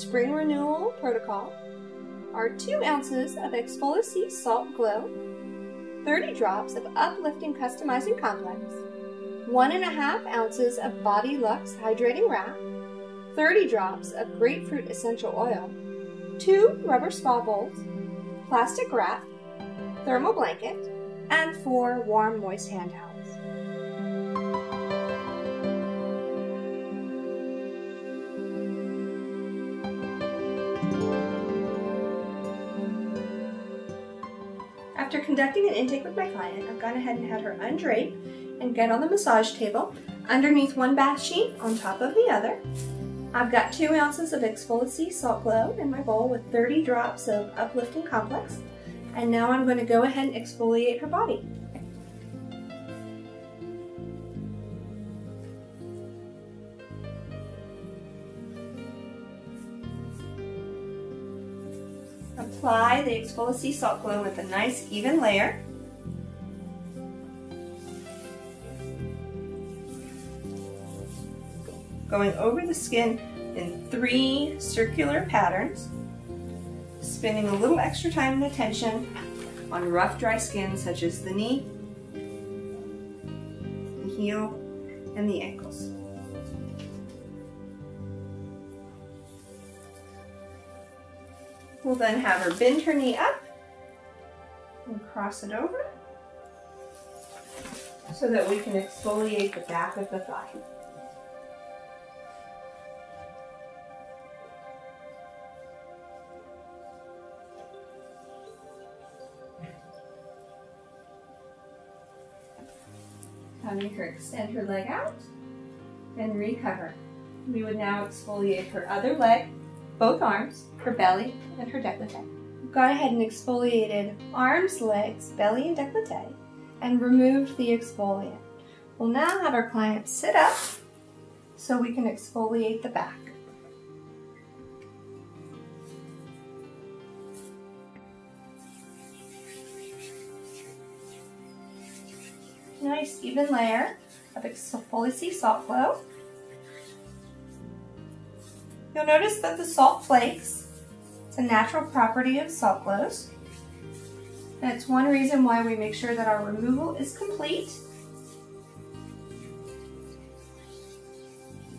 Spring Renewal Protocol, our 2 ounces of Exfoliate Salt Glow, 30 drops of Uplifting Customizing Complex, 1.5 ounces of Body Luxe Hydrating Wrap, 30 drops of Grapefruit Essential Oil, 2 rubber spa bowls, plastic wrap, thermal blanket, and 4 warm moist hand towels. After conducting an intake with my client, I've gone ahead and had her undrape and get on the massage table underneath one bath sheet on top of the other. I've got 2 ounces of Exfoliate Salt Glow in my bowl with 30 drops of Uplifting Complex, and now I'm going to go ahead and exfoliate her body. Apply the Exfoliate Salt Glow with a nice even layer. Going over the skin in 3 circular patterns, spending a little extra time and attention on rough, dry skin such as the knee, the heel, and the ankles. We'll then have her bend her knee up and cross it over so that we can exfoliate the back of the thigh. Having her extend her leg out and recover. We would now exfoliate her other leg, both arms, her belly, and her décolleté. We've gone ahead and exfoliated arms, legs, belly, and décolleté, and removed the exfoliant. We'll now have our client sit up so we can exfoliate the back. Nice even layer of Exfoliate Salt Glow. You'll notice that the salt flakes. It's a natural property of salt glows. And it's one reason why we make sure that our removal is complete.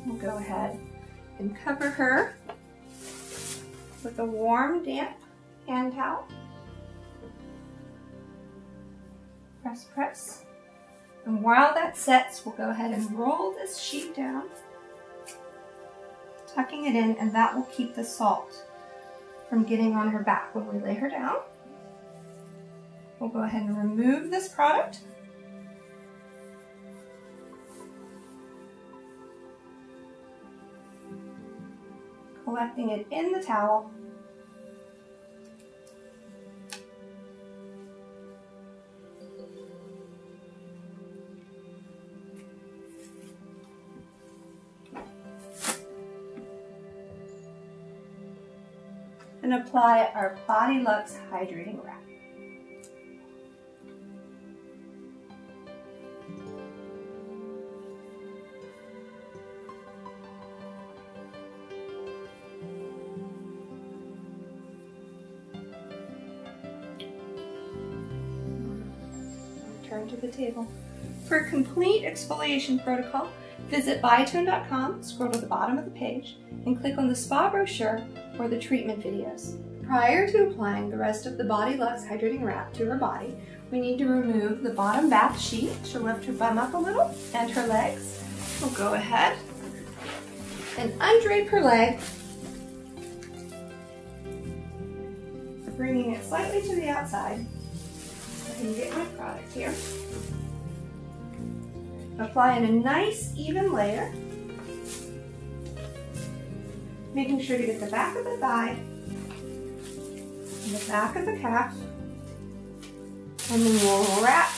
We'll go ahead and cover her with a warm, damp hand towel. Press, press. And while that sets, we'll go ahead and roll this sheet down, tucking it in, and that will keep the salt from getting on her back when we lay her down. We'll go ahead and remove this product. Collecting it in the towel. And apply our Body Luxe Hydrating Wrap. Return to the table. For a complete exfoliation protocol, visit Biotone.com, scroll to the bottom of the page, and click on the spa brochure or the treatment videos. Prior to applying the rest of the Body Luxe Hydrating Wrap to her body, we need to remove the bottom bath sheet. She'll lift her bum up a little and her legs. We'll go ahead and undrape her leg, bringing it slightly to the outside. I can get my product here. Apply in a nice even layer, making sure to get the back of the thigh and the back of the calf, and then we'll wrap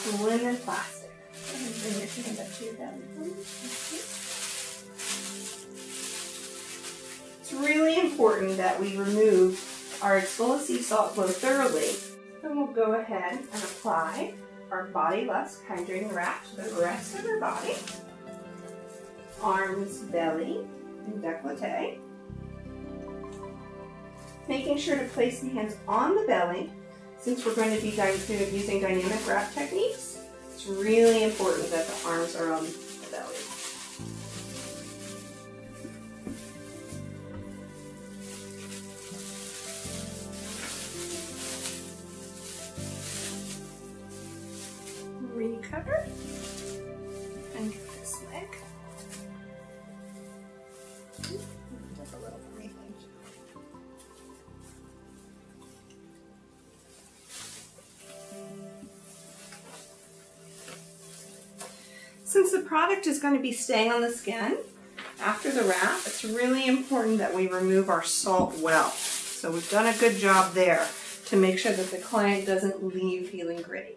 the linen plastic. Go ahead and bring your hand up to your belly. It's really important that we remove our Exfoliate Salt Glow thoroughly. Then we'll go ahead and apply our Body Luxe Hydrating Wrap to the rest of her body. Arms, belly, and décolleté. making sure to place the hands on the belly. Since we're going to be using dynamic wrap techniques, it's really important that the arms are on the belly. Recover and get this leg. Up a little for me, thank you. Since the product is going to be staying on the skin after the wrap, it's really important that we remove our salt well. So we've done a good job there to make sure that the client doesn't leave feeling gritty.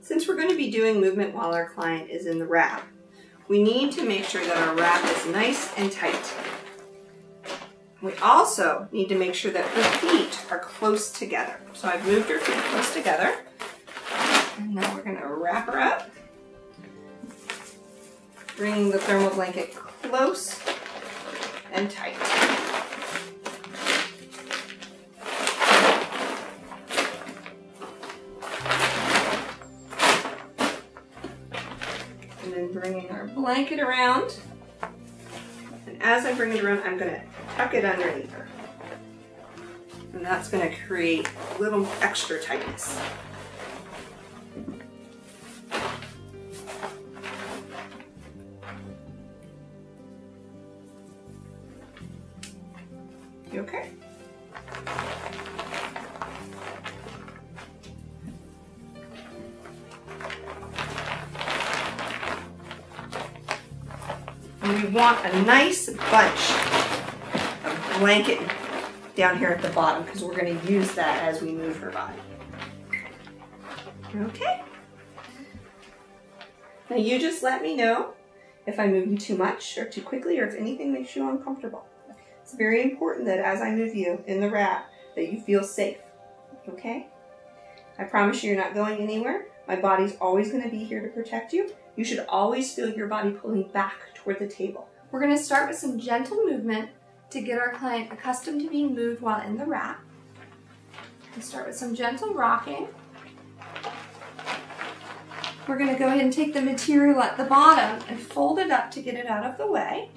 Since we're going to be doing movement while our client is in the wrap, we need to make sure that our wrap is nice and tight. We also need to make sure that her feet are close together. So I've moved her feet close together. And now we're going to wrap her up, bringing the thermal blanket close and tight. And then bringing our blanket around. And as I bring it around, I'm going to tuck it underneath her. And that's going to create a little extra tightness. You okay? And we want a nice bunch of blanket down here at the bottom because we're going to use that as we move her body. Okay? Now you just let me know if I move you too much or too quickly or if anything makes you uncomfortable. It's very important that as I move you in the wrap that you feel safe, okay? I promise you you're not going anywhere. My body's always going to be here to protect you. You should always feel your body pulling back toward the table. We're going to start with some gentle movement to get our client accustomed to being moved while in the wrap. We'll start with some gentle rocking. We're going to go ahead and take the material at the bottom and fold it up to get it out of the way.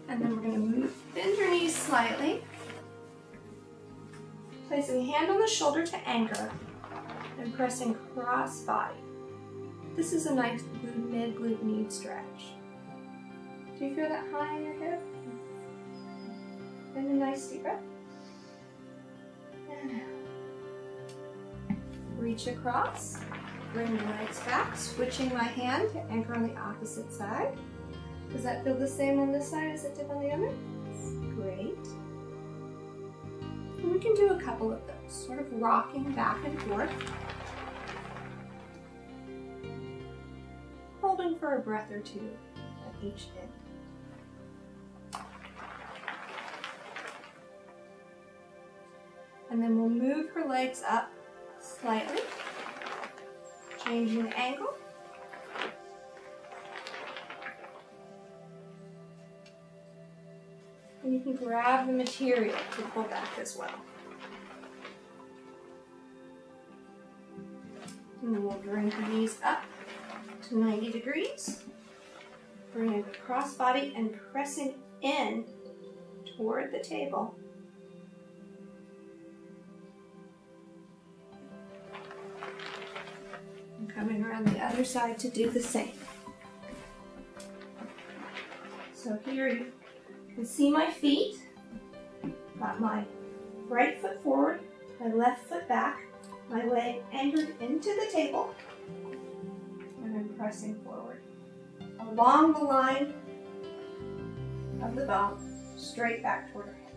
And then we're going to bend your knees slightly, placing a hand on the shoulder to anchor, and pressing cross body. This is a nice mid-glute knee stretch. Do you feel that high in your hip? And a nice deep breath. And out. Reach across, bring the legs back, switching my hand to anchor on the opposite side. Does that feel the same on this side as it did on the other? Great. And we can do a couple of those, sort of rocking back and forth. Holding for a breath or two at each end. And then we'll move her legs up slightly, changing the angle. And you can grab the material to pull back as well. And then we'll bring her knees up to 90 degrees. Bring it across body and pressing in toward the table. And coming around the other side to do the same. So here you can see my feet. Got my right foot forward, my left foot back, my leg anchored into the table, and I'm pressing forward along the line of the bone, straight back toward her head.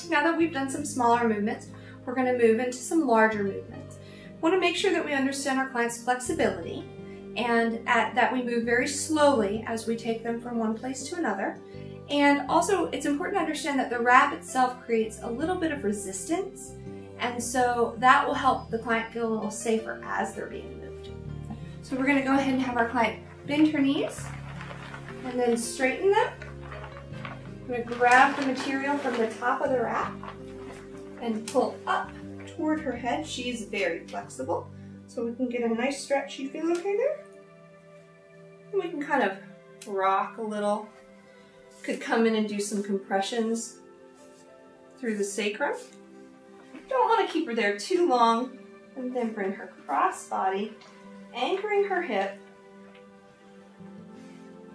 Now that we've done some smaller movements, we're going to move into some larger movements. We want to make sure that we understand our client's flexibility and that we move very slowly as we take them from one place to another. And also, it's important to understand that the wrap itself creates a little bit of resistance, and so that will help the client feel a little safer as they're being moved. So we're gonna go ahead and have our client bend her knees and then straighten them. I'm gonna grab the material from the top of the wrap and pull up toward her head. She's very flexible, so we can get a nice stretch. You feel okay there? And we can kind of rock a little. Could come in and do some compressions through the sacrum. Don't want to keep her there too long, and then bring her cross body, anchoring her hip.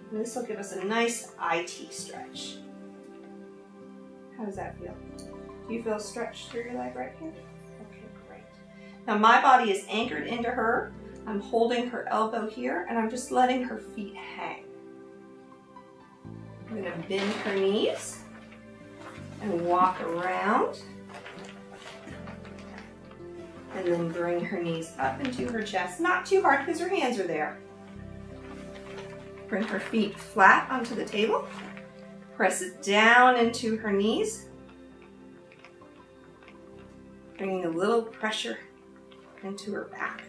And this will give us a nice IT stretch. How does that feel? Do you feel stretched through your leg right here? Okay, great. Now my body is anchored into her. I'm holding her elbow here, and I'm just letting her feet hang. I'm going to bend her knees and walk around. And then bring her knees up into her chest. Not too hard because her hands are there. Bring her feet flat onto the table. Press it down into her knees. Bringing a little pressure into her back.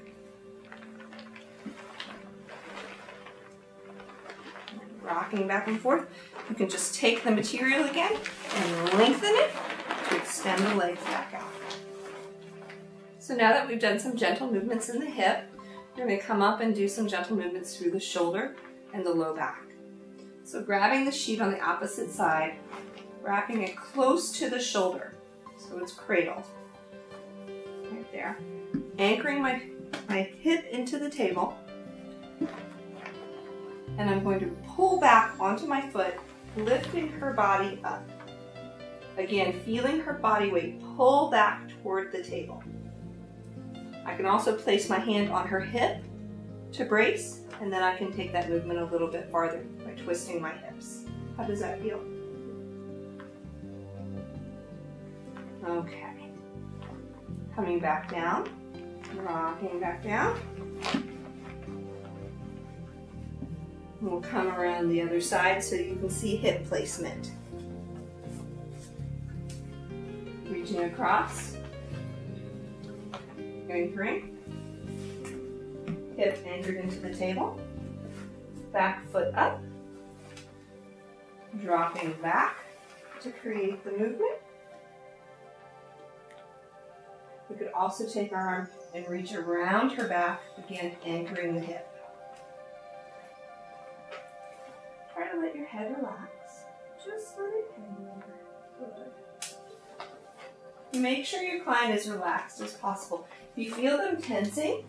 And rocking back and forth. You can just take the material again and lengthen it to extend the legs back out. So now that we've done some gentle movements in the hip, we're going to come up and do some gentle movements through the shoulder and the low back. So grabbing the sheet on the opposite side, wrapping it close to the shoulder so it's cradled. Right there. Anchoring my hip into the table. And I'm going to pull back onto my foot, lifting her body up. Again, feeling her body weight pull back toward the table. I can also place my hand on her hip to brace, and then I can take that movement a little bit farther by twisting my hips. How does that feel? Okay. Coming back down, rocking back down. And we'll come around the other side so you can see hip placement. Reaching across. Anchoring. Hip anchored into the table. Back foot up. Dropping back to create the movement. We could also take our arm and reach around her back, again anchoring the hip. Try to let your head relax. Just let it hang over. Good. Make sure your client is relaxed as possible. If you feel them tensing,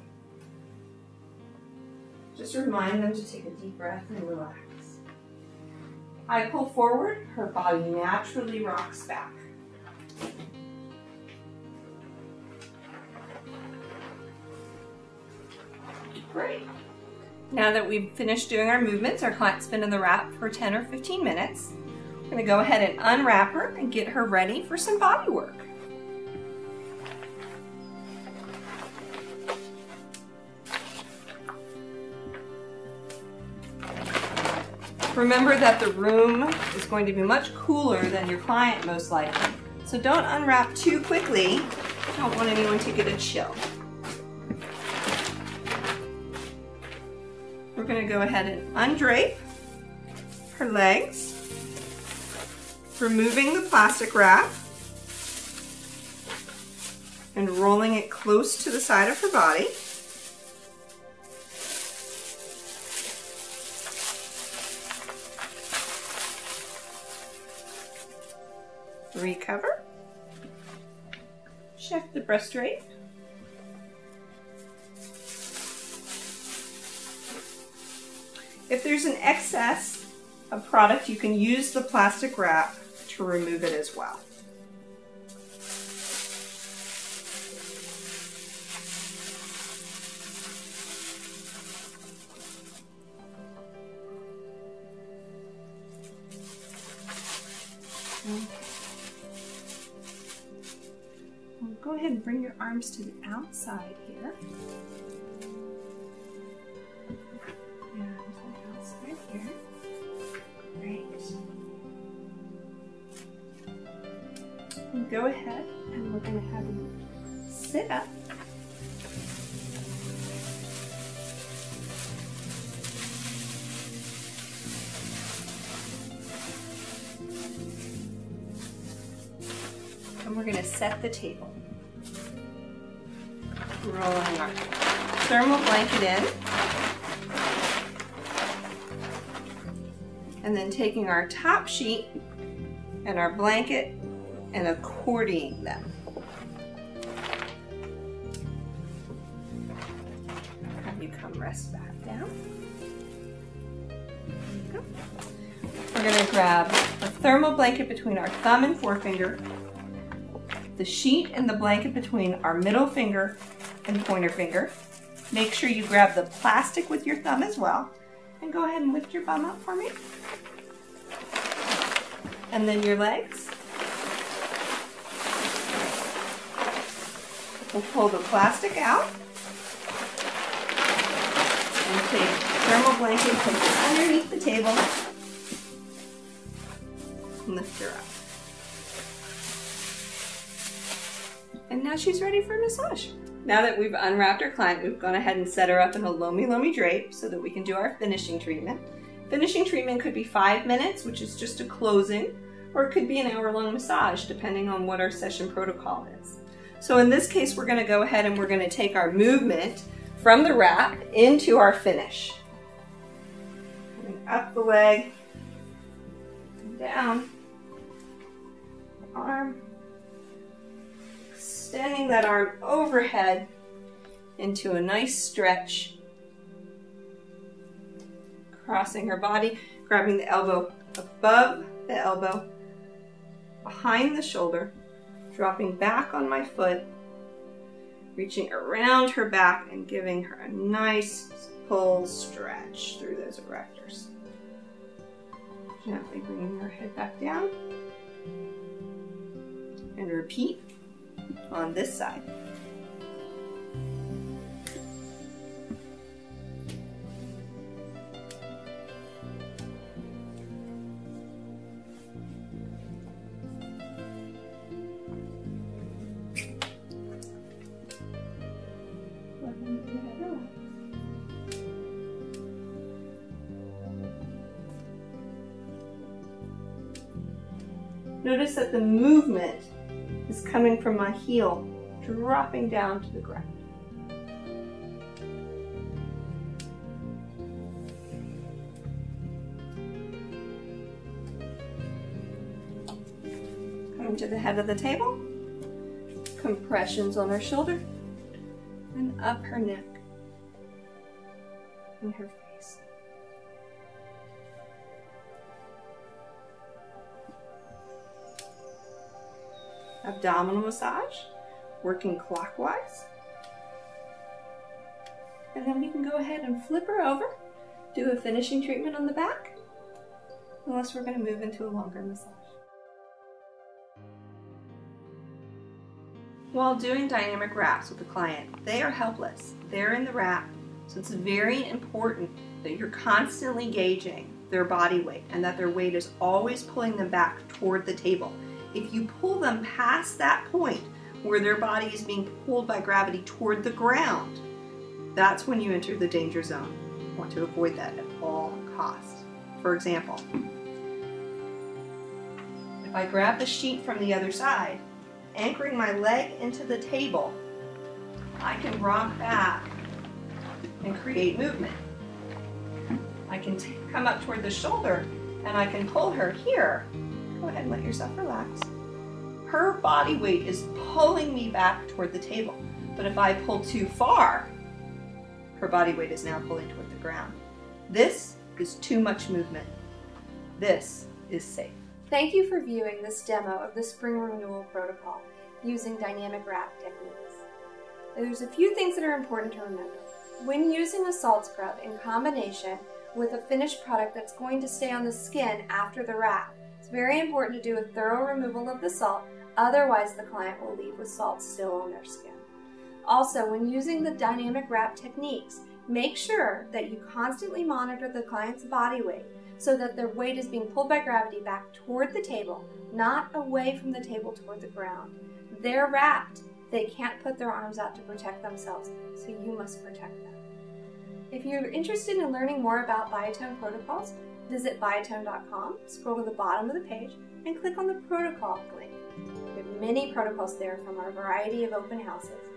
just remind them to take a deep breath and relax. I pull forward, her body naturally rocks back. Great. Now that we've finished doing our movements, our client's been in the wrap for 10 or 15 minutes. We're going to go ahead and unwrap her and get her ready for some body work. Remember that the room is going to be much cooler than your client most likely. So don't unwrap too quickly. I don't want anyone to get a chill. We're going to go ahead and undrape her legs, removing the plastic wrap and rolling it close to the side of her body. Recover. Shift the breast drape. If there's an excess of product, you can use the plastic wrap to remove it as well. Go ahead and bring your arms to the outside here. And the outside here. Great. And go ahead and we're going to have you sit up. we're going to set the table. Rolling our thermal blanket in. And then taking our top sheet and our blanket and accordioning them. Have you come rest back down. There you go. We're going to grab a thermal blanket between our thumb and forefinger, the sheet and the blanket between our middle finger and pointer finger. Make sure you grab the plastic with your thumb as well. And go ahead and lift your bum up for me. And then your legs. We'll pull the plastic out. And take the thermal blanket, put it underneath the table. And lift her up. And now she's ready for a massage. Now that we've unwrapped our client, we've gone ahead and set her up in a loamy drape so that we can do our finishing treatment. Finishing treatment could be 5 minutes, which is just a closing, or it could be an hour-long massage, depending on what our session protocol is. So in this case, we're going to go ahead and we're going to take our movement from the wrap into our finish. Coming up the leg, down, the arm, extending that arm overhead into a nice stretch, crossing her body, grabbing the elbow above the elbow, behind the shoulder, dropping back on my foot, reaching around her back and giving her a nice full stretch through those erectors. Gently bringing her head back down, and repeat on this side. Notice that the movement is coming from my heel, dropping down to the ground. Coming to the head of the table, compressions on her shoulder, and up her neck and her face. Abdominal massage, working clockwise. And then we can go ahead and flip her over, do a finishing treatment on the back, unless we're going to move into a longer massage. While doing dynamic wraps with the client, they are helpless. They're in the wrap, so it's very important that you're constantly gauging their body weight and that their weight is always pulling them back toward the table. If you pull them past that point where their body is being pulled by gravity toward the ground, that's when you enter the danger zone. You want to avoid that at all costs. For example, if I grab the sheet from the other side, anchoring my leg into the table, I can rock back and create movement. I can come up toward the shoulder and I can pull her here. Go ahead and let yourself relax. Her body weight is pulling me back toward the table. But if I pull too far, her body weight is now pulling toward the ground. This is too much movement. This is safe. Thank you for viewing this demo of the Spring Renewal Protocol using dynamic wrap techniques. There's a few things that are important to remember. When using a salt scrub in combination with a finished product that's going to stay on the skin after the wrap, it's very important to do a thorough removal of the salt, otherwise the client will leave with salt still on their skin. Also, when using the dynamic wrap techniques, make sure that you constantly monitor the client's body weight so that their weight is being pulled by gravity back toward the table, not away from the table toward the ground. They're wrapped. They can't put their arms out to protect themselves, so you must protect them. If you're interested in learning more about Biotone protocols, visit Biotone.com, scroll to the bottom of the page, and click on the protocol link. We have many protocols there from our variety of open houses.